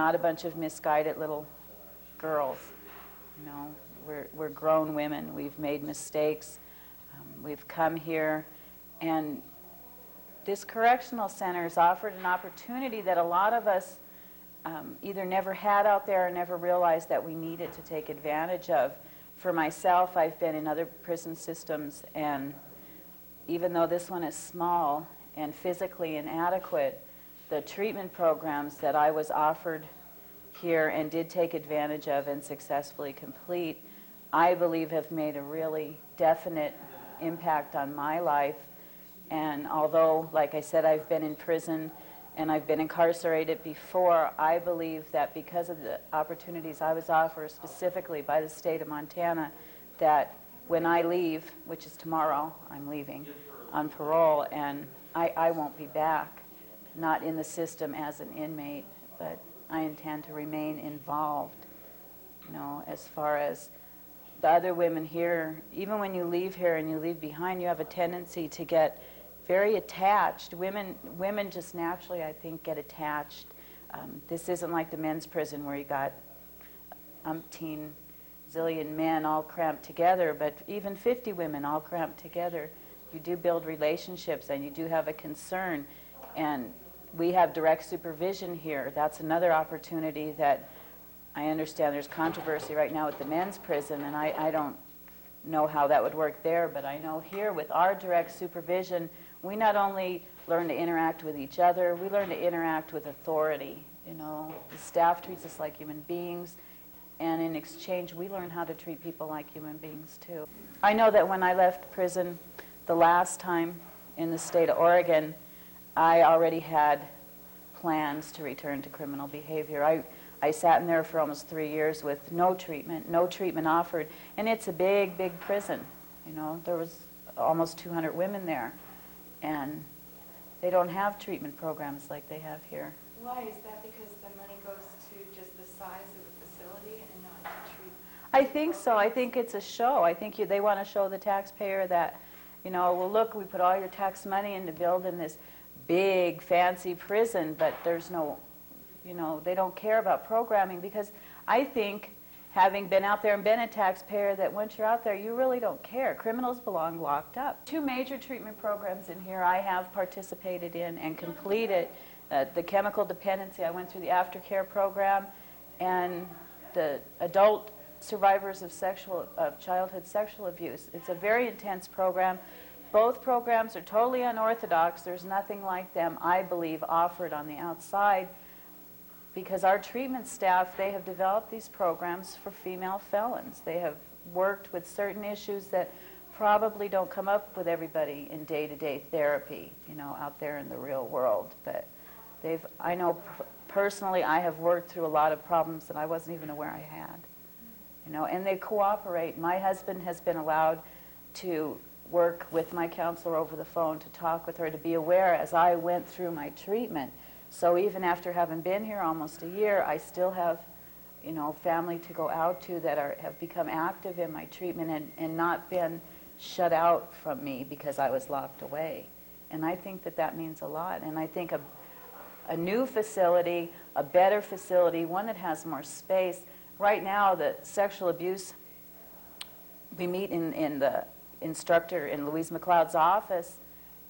not a bunch of misguided little girls. You know, we're grown women. We've made mistakes. We've come here, and this correctional center has offered an opportunity that a lot of us either never had out there or never realized that we needed to take advantage of. For myself, I've been in other prison systems, and even though this one is small and physically inadequate, the treatment programs that I was offered here and did take advantage of and successfully complete, I believe have made a really definite impact on my life. And although, like I said, I've been in prison and I've been incarcerated before, I believe that because of the opportunities I was offered specifically by the state of Montana, that when I leave, which is tomorrow, I'm leaving on parole, and I won't be back, not in the system as an inmate, but I intend to remain involved. You know, as far as the other women here, even when you leave here and you leave behind, you have a tendency to get very attached. Women just naturally, I think, get attached. This isn't like the men's prison where you got umpteen zillion men all cramped together, but even 50 women all cramped together, you do build relationships and you do have a concern. And we have direct supervision here. That's another opportunity that I understand there's controversy right now with the men's prison, and I don't know how that would work there, but I know here with our direct supervision, we not only learn to interact with each other, we learn to interact with authority. You know, the staff treats us like human beings, and in exchange, we learn how to treat people like human beings too. I know that when I left prison the last time in the state of Oregon, I already had plans to return to criminal behavior. I sat in there for almost 3 years with no treatment offered, and it's a big, big prison. You know, there was almost 200 women there, and they don't have treatment programs like they have here. Why is that? Because the money goes to just the size of the facility and not to treat? I think so. I think it's a show. I think they want to show the taxpayer that, you know, well, look, we put all your tax money into building this big, fancy prison, but there's no, you know, they don't care about programming, because I think, having been out there and been a taxpayer, that once you're out there, you really don't care. Criminals belong locked up. 2 major treatment programs in here I have participated in and completed. The chemical dependency, I went through the aftercare program, and the adult survivors of childhood sexual abuse. It's a very intense program. Both programs are totally unorthodox. There's nothing like them, I believe, offered on the outside, because our treatment staff, they have developed these programs for female felons. They have worked with certain issues that probably don't come up with everybody in day-to-day therapy, you know, out there in the real world. But I know personally, I have worked through a lot of problems that I wasn't even aware I had, you know, and they cooperate. My husband has been allowed to work with my counselor over the phone, to talk with her, to be aware as I went through my treatment. So even after having been here almost a year, I still have, you know, family to go out to that have become active in my treatment and not been shut out from me because I was locked away. And I think that that means a lot. And I think a new facility, a better facility, one that has more space. Right now, the sexual abuse, we meet in the instructor in Louise McLeod's office,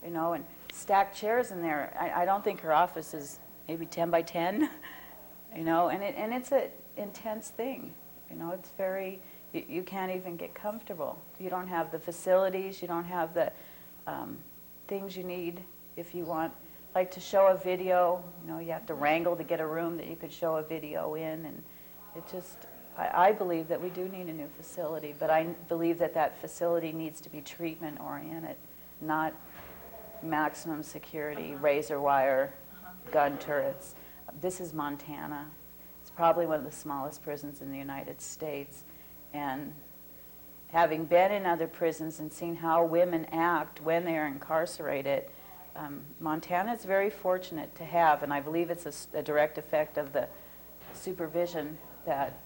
you know, and stacked chairs in there. I don't think her office is maybe 10 by 10, you know, and it's an intense thing. You know, it's very, you can't even get comfortable. You don't have the facilities, you don't have the things you need if you want, like to show a video, you know, you have to wrangle to get a room that you could show a video in, and it just, I believe that we do need a new facility, but I believe that that facility needs to be treatment-oriented, not maximum security, razor wire, gun turrets. This is Montana. It's probably one of the smallest prisons in the United States. And having been in other prisons and seen how women act when they are incarcerated, Montana is very fortunate to have, and I believe it's a direct effect of the supervision that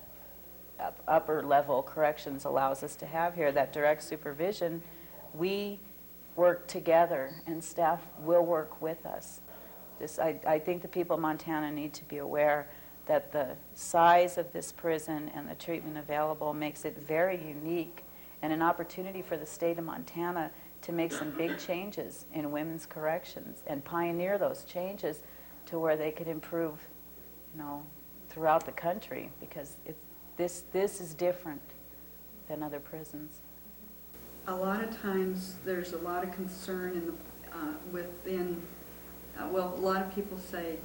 upper level corrections allows us to have here, that direct supervision. We work together, and staff will work with us. I think the people of Montana need to be aware that the size of this prison and the treatment available makes it very unique and an opportunity for the state of Montana to make some big changes in women's corrections and pioneer those changes to where they could improve, throughout the country, because this is different than other prisons. A lot of times there's a lot of concern in the, a lot of people say,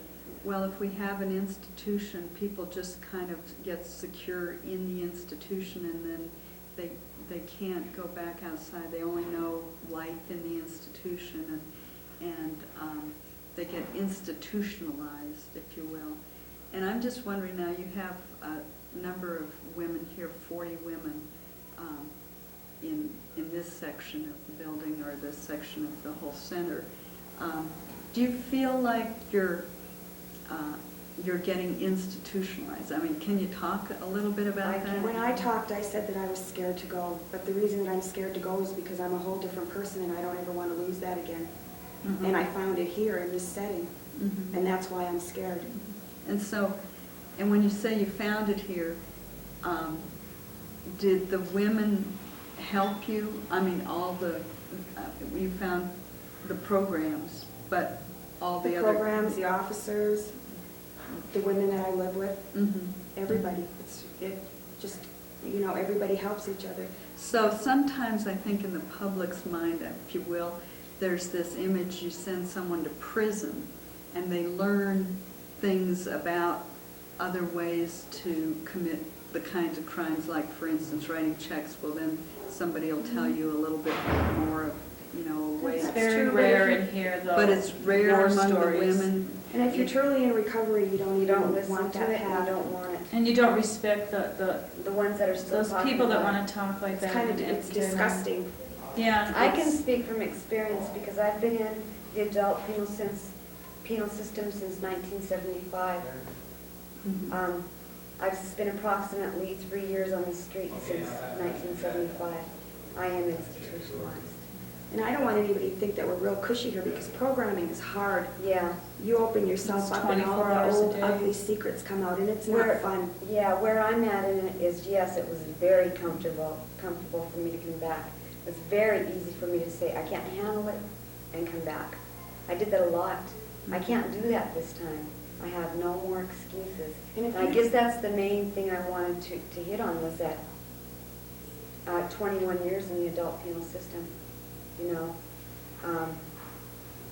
well, if we have an institution, people just kind of get secure in the institution and then they can't go back outside. They only know life in the institution, and they get institutionalized, if you will. And I'm just wondering now, you have a number of women here, 40 women in this section of the building, or this section of the whole center. Do you feel like you're getting institutionalized? I mean, can you talk a little bit about that? When I talked, I said that I was scared to go, but the reason that I'm scared to go is because I'm a whole different person and I don't ever want to lose that again. Mm-hmm. And I found it here in this setting, Mm-hmm. and that's why I'm scared. And so, and when you say you found it here, did the women help you? I mean, you found the programs, but all the other programs, the officers, the women that I live with, Mm-hmm. everybody. Everybody helps each other. So sometimes I think in the public's mind, if you will, there's this image, you send someone to prison and they learn things about other ways to commit the kinds of crimes, like, for instance, writing checks. Well, then somebody will tell you a little bit more of, ways. It's very rare in here, though. But it's rare war among stories. the women. And if you're truly in recovery, you don't even listen want to that it, path. you don't want it. And you don't respect The ones that are still those talking people that about it. want to talk like It's that. kind of, and it's they're not- disgusting. Yeah. I can it's- speak from experience because I've been in the adult penal system since 1975. Mhm. I've spent approximately 3 years on the street since 1975. I am institutionalized. And I don't want anybody to think that we're real cushy here, because programming is hard. Yeah. You open yourself It's up and all 24 hours the a old day. ugly secrets come out, and it's not Where- fun. Yeah, where I'm at in it is, yes, it was very comfortable for me to come back. It's very easy for me to say, I can't handle it, and come back. I did that a lot. I can't do that this time. I have no more excuses. And if And I you- guess that's the main thing I wanted to hit on, was that 21 years in the adult penal system,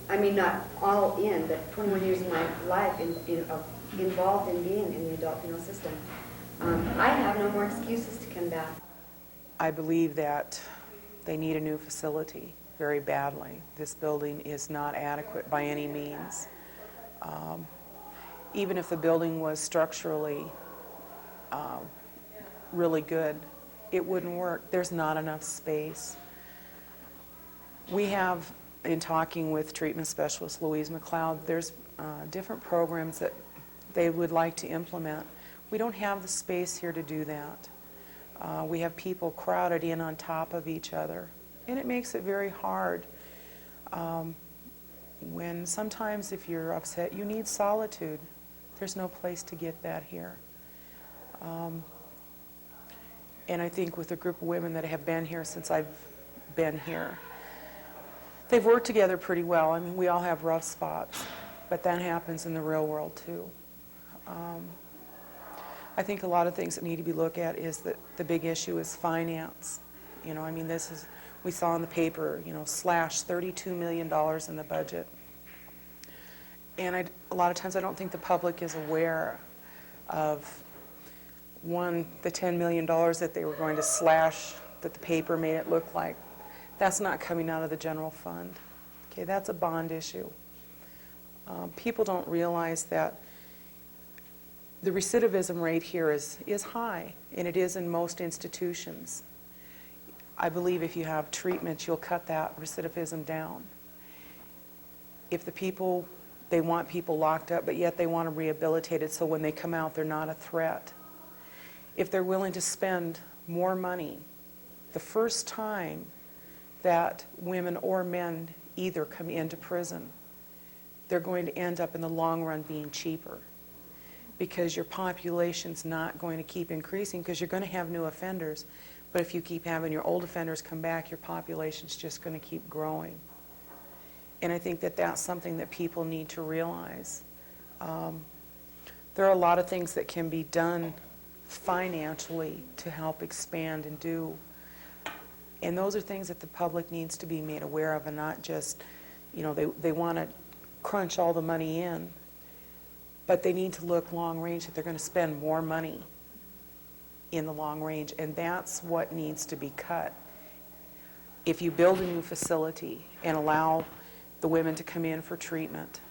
I mean, not all in, but 21 years of my life involved in being in the adult penal system. I have no more excuses to come back. I believe that they need a new facility very badly. This building is not adequate by any means. Even if the building was structurally really good, it wouldn't work. There's not enough space. We have, in talking with treatment specialist Louise McLeod, there's different programs that they would like to implement. We don't have the space here to do that. We have people crowded in on top of each other, and it makes it very hard. When sometimes if you're upset, you need solitude. There's no place to get that here. And I think with a group of women that have been here since I've been here, they've worked together pretty well. I mean, we all have rough spots, but that happens in the real world too. I think a lot of things that need to be looked at is that the big issue is finance. I mean, this is, we saw in the paper, slash $32 million in the budget. And a lot of times I don't think the public is aware of, one, the $10 million that they were going to slash, that the paper made it look like. That's not coming out of the general fund. Okay, that's a bond issue. People don't realize that the recidivism rate here is high, and it is in most institutions. I believe if you have treatment, you'll cut that recidivism down. If the people, they want people locked up, but yet they want them rehabilitated so when they come out, they're not a threat. If they're willing to spend more money, the first time that women or men either come into prison, they're going to end up in the long run being cheaper. because your population's not going to keep increasing, because you're going to have new offenders. But if you keep having your old offenders come back, your population's just going to keep growing. And I think that that's something that people need to realize. There are a lot of things that can be done financially to help expand and do. And those are things that the public needs to be made aware of, and not just, you know, they want to crunch all the money in, but they need to look long range, that they're going to spend more money in the long range, and that's what needs to be cut. If you build a new facility and allow the women to come in for treatment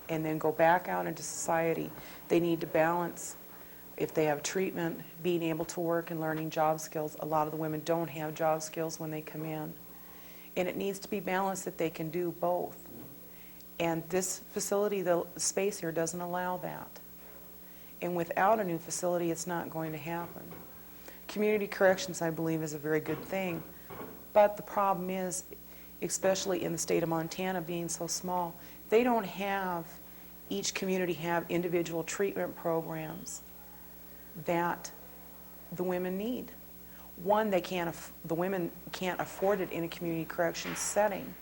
and then go back out into society, they need to balance, if they have treatment, being able to work and learning job skills. A lot of the women don't have job skills when they come in. And it needs to be balanced that they can do both. And this facility, the space here, doesn't allow that. And without a new facility, it's not going to happen. Community corrections, I believe, is a very good thing. But the problem is, especially in the state of Montana being so small, they don't have, each community have individual treatment programs that the women need. One, the women can't afford it in a community corrections setting.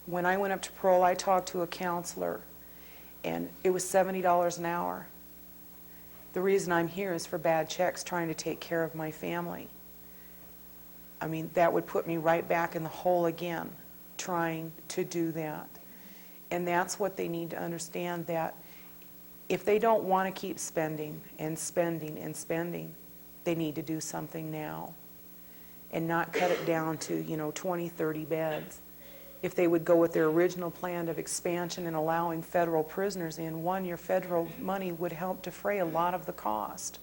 When I went up to parole, I talked to a counselor, and it was $70 an hour. The reason I'm here is for bad checks, trying to take care of my family. I mean, that would put me right back in the hole again, trying to do that. And that's what they need to understand, that if they don't want to keep spending and spending and spending, they need to do something now and not cut it down to, 20, 30 beds. If they would go with their original plan of expansion and allowing federal prisoners in, your federal money would help defray a lot of the cost,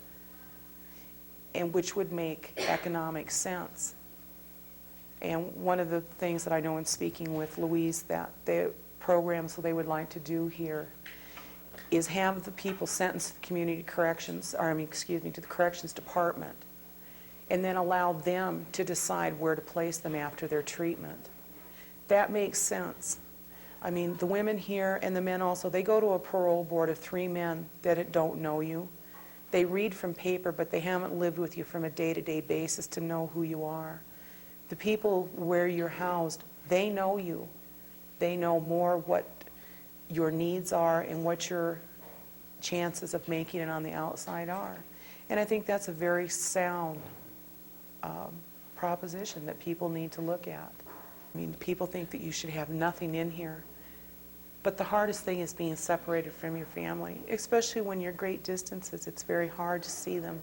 and which would make economic sense. And one of the things that I know in speaking with Louise, that the programs that they would like to do here is have the people sentenced to community corrections, to the corrections department, and then allow them to decide where to place them after their treatment. That makes sense. I mean, the women here and the men also, they go to a parole board of 3 men that don't know you. They read from paper, but they haven't lived with you from a day-to-day basis to know who you are. The people where you're housed, they know you. They know more what your needs are and what your chances of making it on the outside are. And I think that's a very sound proposition that people need to look at. I mean, people think that you should have nothing in here. But the hardest thing is being separated from your family, especially when you're great distances. It's very hard to see them.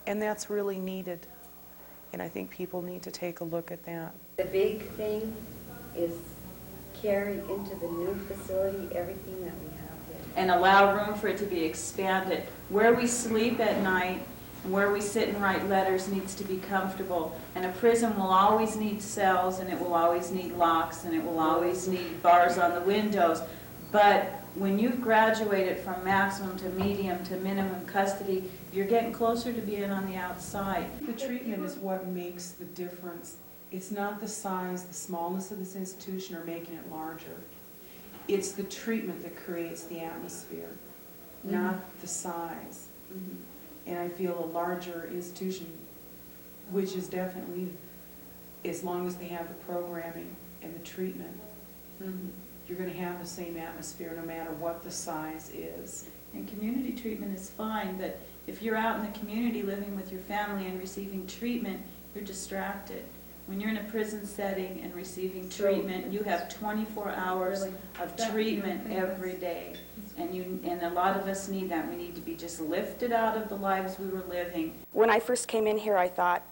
And that's really needed. And I think people need to take a look at that. The big thing is carry into the new facility everything that we have here. And allow room for it to be expanded. Where we sleep at night and where we sit and write letters needs to be comfortable. And a prison will always need cells, and it will always need locks, and it will always need bars on the windows. But when you've graduated from maximum to medium to minimum custody, you're getting closer to being on the outside. The treatment is what makes the difference. It's not the size, the smallness of this institution, or making it larger. It's the treatment that creates the atmosphere, not the size. And I feel a larger institution, which is definitely, as long as they have the programming and the treatment, you're going to have the same atmosphere no matter what the size is. And community treatment is fine, but if you're out in the community living with your family and receiving treatment, you're distracted. When you're in a prison setting and receiving treatment, you have 24 hours of treatment every day. And a lot of us need that. We need to be just lifted out of the lives we were living. When I first came in here, I thought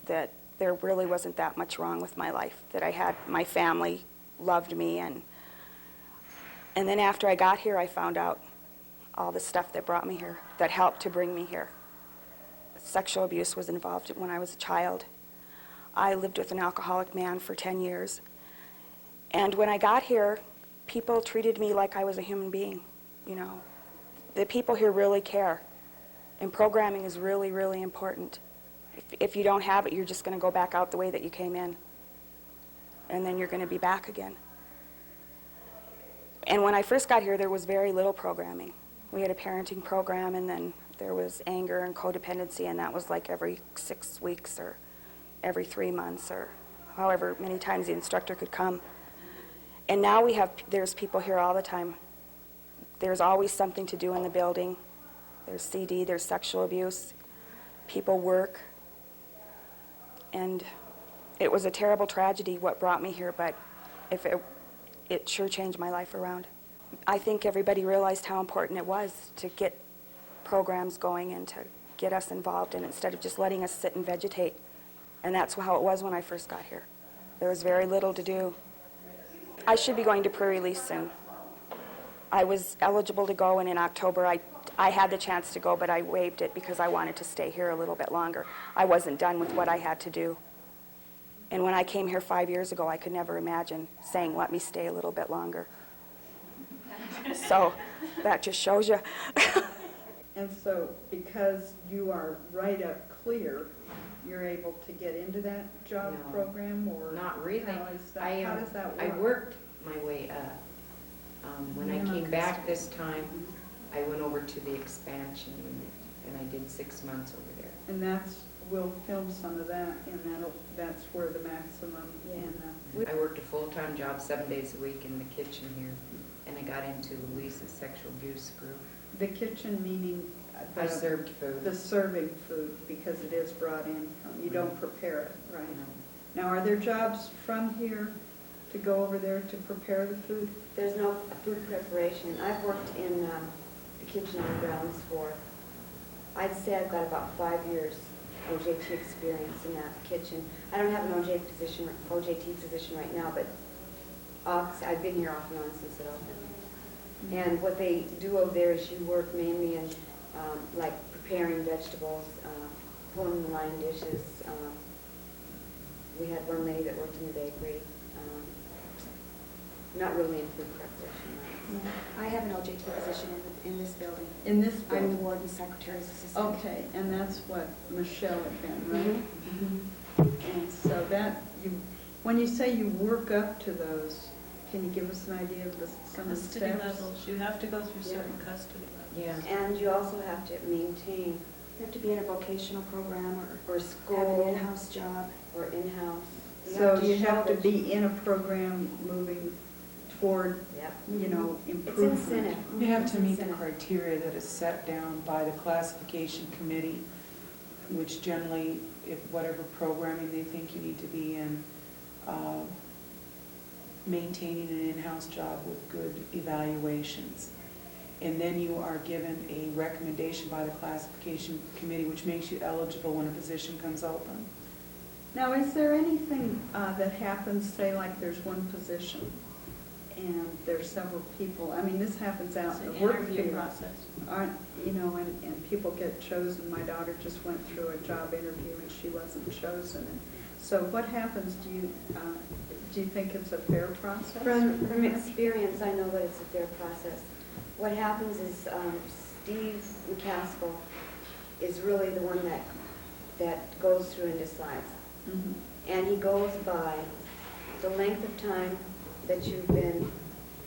that there really wasn't that much wrong with my life, that I had my family loved me, and then after I got here, I found out all the stuff that brought me here, that helped to bring me here. Sexual abuse was involved when I was a child. I lived with an alcoholic man for 10 years. And when I got here, people treated me like I was a human being, The people here really care. And programming is really, really important. If you don't have it, you're just going to go back out the way that you came in. And then you're going to be back again. And when I first got here, there was very little programming. We had a parenting program, and then there was anger and codependency, and that was like every 6 weeks or every 3 months or however many times the instructor could come. And now there's people here all the time. There's always something to do in the building. There's CD, there's sexual abuse. People work. And it was a terrible tragedy what brought me here, but it sure changed my life around. I think everybody realized how important it was to get programs going and to get us involved, and instead of just letting us sit and vegetate. And that's how it was when I first got here. There was very little to do. I should be going to pre-release soon. I was eligible to go, and in October I had the chance to go, but I waived it because I wanted to stay here a little bit longer. I wasn't done with what I had to do. And when I came here 5 years ago, I could never imagine saying, let me stay a little bit longer. So that just shows you. And so, because you are right up clear, you're able to get into that job No, program, or? Not really. How is that, I, how does that I work? worked my way up. When I came back this time, I went over to the expansion unit, and I did 6 months over there. And we'll film some of that, and that's where the maximum, and, I worked a full-time job 7 days a week in the kitchen here, and I got into Louise's sexual abuse group. the kitchen meaning I served food. the serving food, because it is brought in from, you don't prepare it, right? Now, are there jobs from here to go over there to prepare the food? There's no food preparation. I've worked in the kitchen on the grounds for, I'd say I've got about 5 years OJT experience in that kitchen. I don't have an OJT position right now, but I've been here off and on since it opened. And what they do over there is you work mainly in like preparing vegetables, pulling the line dishes. We had one lady that worked in the bakery. Not really in food preparation. I have an OJT position in this building. In this I'm the building? warden's secretary's assistant. Okay, and that's what Michelle had been, right? Mm-hmm. And so when you say you work up to those, can you give us an idea of some of the Custody steps? levels, you have to go through Yeah. certain custody levels. Yeah. And you also have to maintain You have to be in a vocational program or or have an school in-house job. or in-house. So you show have to that be in a program moving toward, Yep. It's improvement. incentive. You have to meet the Incentive. criteria that is set down by the classification committee, which generally, if whatever programming they think you need to be in, maintaining an in-house job with good evaluations. And then you are given a recommendation by the classification committee, which makes you eligible when a position comes open. Now, is there anything that happens, say like there's one position and there's several people, I mean, this happens out It's in an the work interview field. process. And people get chosen. My daughter just went through a job interview and she wasn't chosen. And so what happens, do you think it's a fair process? From experience, I know that it's a fair process. What happens is Steve McCaskill is really the one that goes through and decides. Mhm. And he goes by the length of time that you've been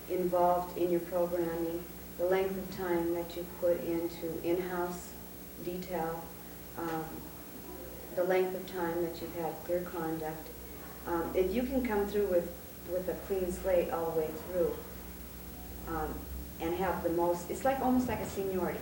involved in your programming, the length of time that you put into in-house detail, the length of time that you've had clear conduct. If you can come through with a clean slate all the way through and have the most, it's like almost like a seniority.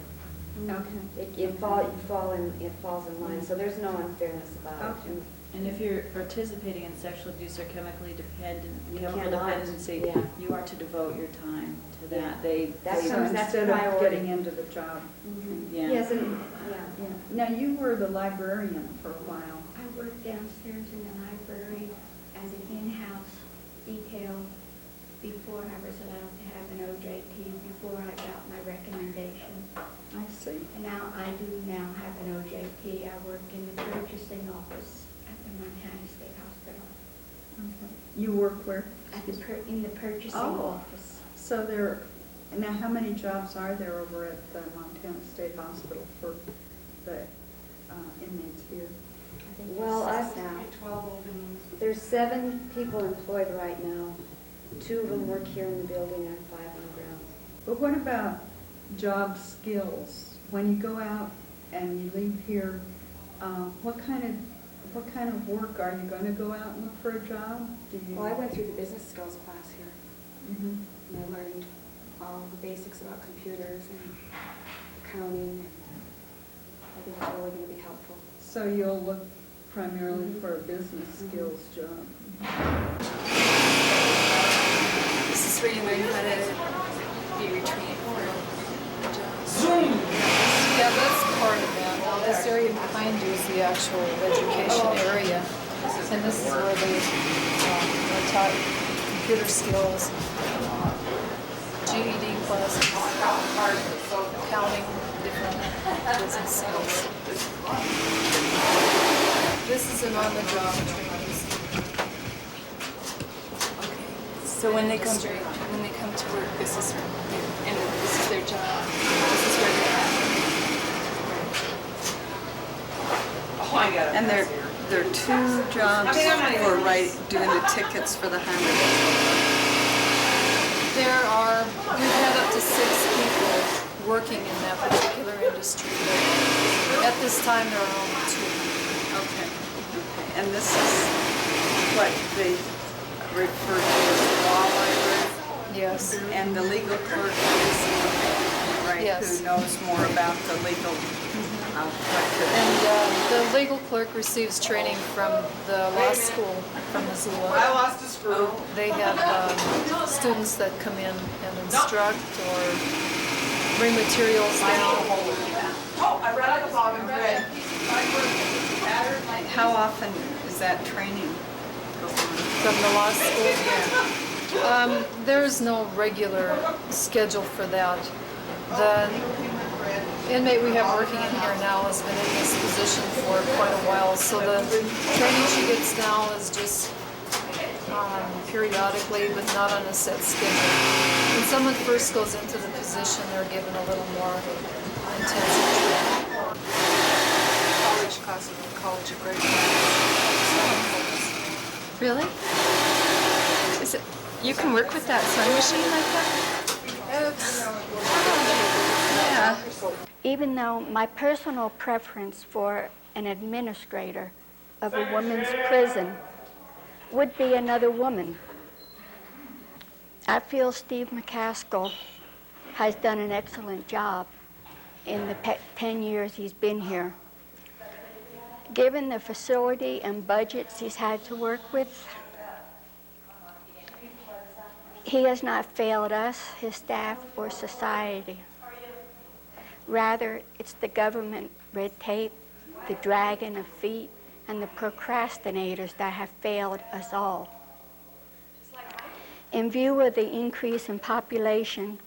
Okay. It falls in line, so there's no unfairness about it. Okay. And if you're participating in sexual abuse or chemically dependent, You chemical cannot, dependency, yeah. you are to devote your time to Yeah. that. They, That's So that's instead of priority. getting into the job. yeah. Yes, and, yeah. Yeah. Now, you were the librarian for a while. I worked downstairs in the library as an in-house detail before I was allowed to have an OJT, before I got my recommendation. I see. And now I do now have an OJT. I work in the purchasing office at the Montana State Hospital. Okay. You work where? In the purchasing Oh. office. So now how many jobs are there over at the Montana State Hospital for the inmates here? I think Well, there's I've- now 12 openings. There's 7 people employed right now. 2 of them work here in the building and 5 on the ground. But what about job skills. When you go out and you leave here, what kind of work are you going to go out and look for a job? Do you? Well, I went through the business skills class here, Mhm. and I learned all the basics about computers and accounting. I think it's really going to be helpful. So you'll look primarily for a business skills job. This is where you learn how to be retrained for a job. Yeah, that's part of that. This area behind you is the actual education area. And this is where they are taught computer skills, GED classes, accounting, different business skills. This is an on-the-job training. So when they come to work, this is and this is their job. This is where they're at. And there are 2 jobs for doing the tickets for the highway. We've had up to 6 people working in that particular industry. But at this time, there are only 2. Okay. And this is what they refer to as the law library? Yes. And the legal clerk is, right, Yes. who knows more about the legal And the legal clerk receives training from the law school from Missoula. I lost a screw. They have students that come in and instruct or bring materials down. Oh, I read like a bog in red. How often is that training go on? From the law school. There's no regular schedule for that. The inmate we have working in here now has been in this position for quite a while, so the training she gets now is just periodically, but not on a set schedule. When someone first goes into the position, they're given a little more intensive training. College class at the College of Great. Really? Is it? You can work with that sewing machine like that? Yeah. Even though my personal preference for an administrator of a women's prison would be another woman, I feel Steve McCaskill has done an excellent job in the 10 years he's been here. Given the facility and budgets he's had to work with, he has not failed us, his staff, or society. Rather, it's the government red tape, the dragging of feet, and the procrastinators that have failed us all. In view of the increase in population,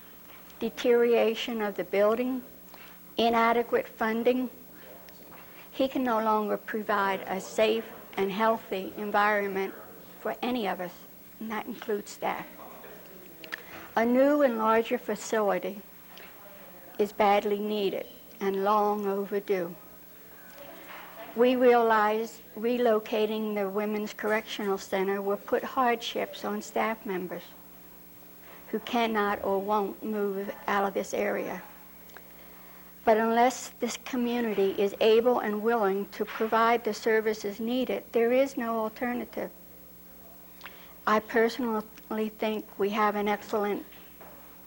deterioration of the building, inadequate funding, he can no longer provide a safe and healthy environment for any of us, and that includes staff. A new and larger facility is badly needed and long overdue. We realize relocating the Women's Correctional Center will put hardships on staff members who cannot or won't move out of this area. But unless this community is able and willing to provide the services needed, there is no alternative. I personally think we have an excellent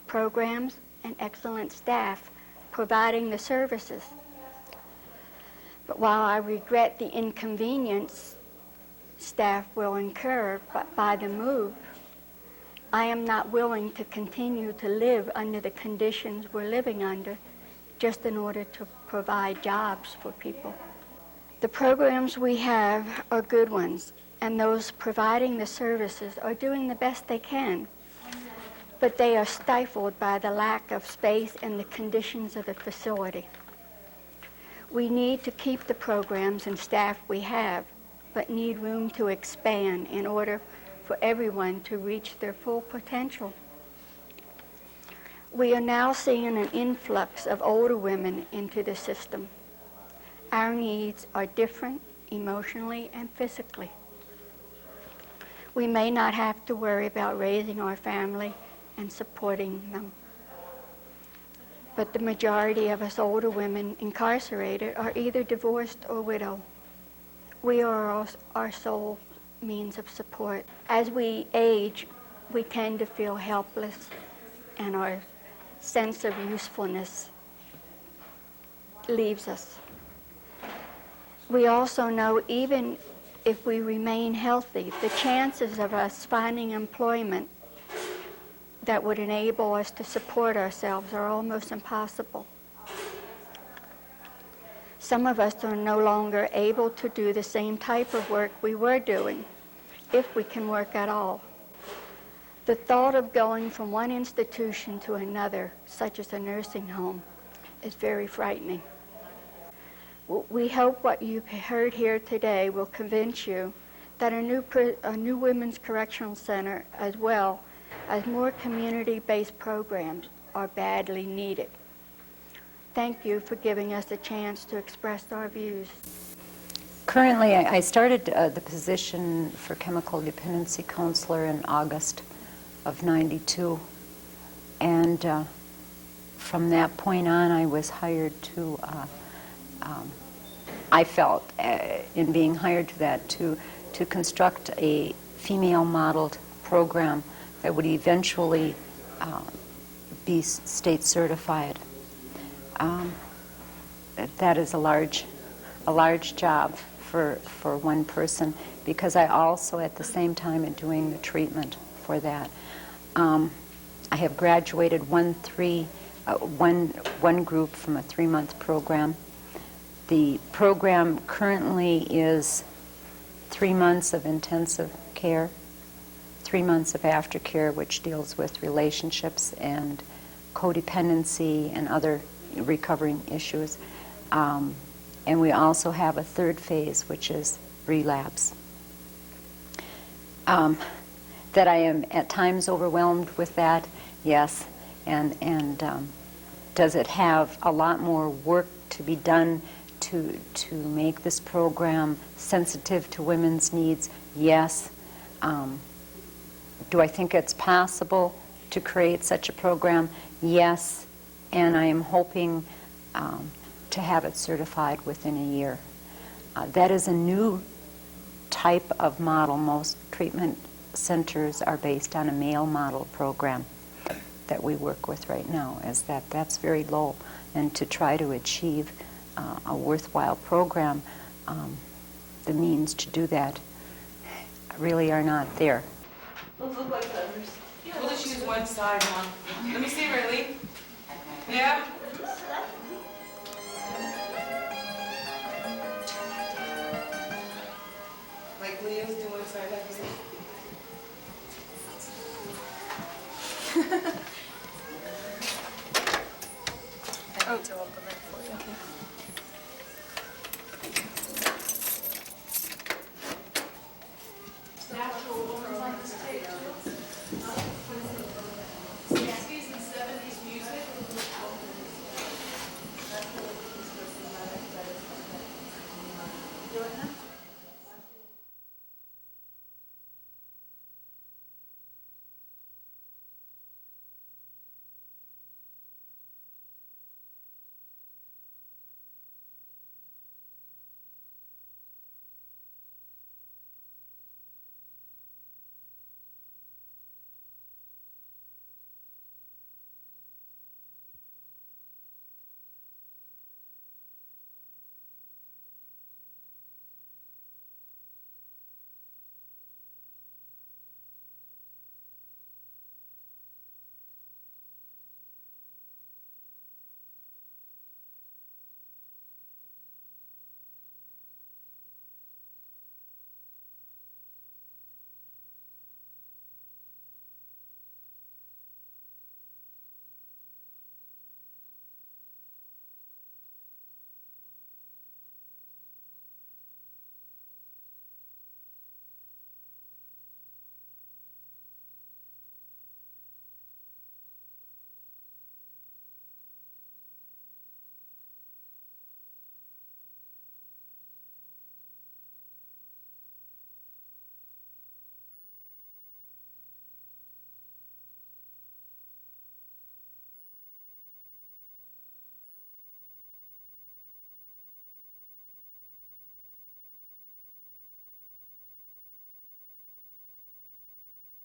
programs and excellent staff providing the services. But while I regret the inconvenience staff will incur by the move, I am not willing to continue to live under the conditions we're living under just in order to provide jobs for people. The programs we have are good ones, and those providing the services are doing the best they can, but they are stifled by the lack of space and the conditions of the facility. We need to keep the programs and staff we have, but need room to expand in order for everyone to reach their full potential. We are now seeing an influx of older women into the system. Our needs are different emotionally and physically. We may not have to worry about raising our family and supporting them. but the majority of us older women incarcerated are either divorced or widowed. We are our sole means of support. As we age, we tend to feel helpless, and our sense of usefulness leaves us. We also know even if we remain healthy, the chances of us finding employment that would enable us to support ourselves are almost impossible. Some of us are no longer able to do the same type of work we were doing, if we can work at all. The thought of going from one institution to another, such as a nursing home, is very frightening. We hope what you've heard here today will convince you that a new women's correctional center, as well as more community-based programs, are badly needed. Thank you for giving us a chance to express our views. Currently, I started the position for chemical dependency counselor in August of '92, and from that point on, I was hired to. I felt, in being hired to that, to construct a female-modeled program that would eventually be state certified. That is a large job for one person, because I also at the same time am doing the treatment for that. I have graduated one group from a 3-month program. The program currently is 3 months of intensive care, 3 months of aftercare, which deals with relationships and codependency and other recovering issues. And we also have a 3rd phase, which is relapse. That I am at times overwhelmed with that, yes. And does it have a lot more work to be done to make this program sensitive to women's needs? Yes. Do I think it's possible to create such a program? Yes. And I am hoping to have it certified within a year. That is a new type of model. Most treatment centers are based on a male model program that we work with right now, is that's very low. And to try to achieve a worthwhile program, the means to do that really are not there. Those look like feathers. We'll just use one side, Mom. Let me see, Riley. Yeah? Like Leo's doing one side like this. I need to open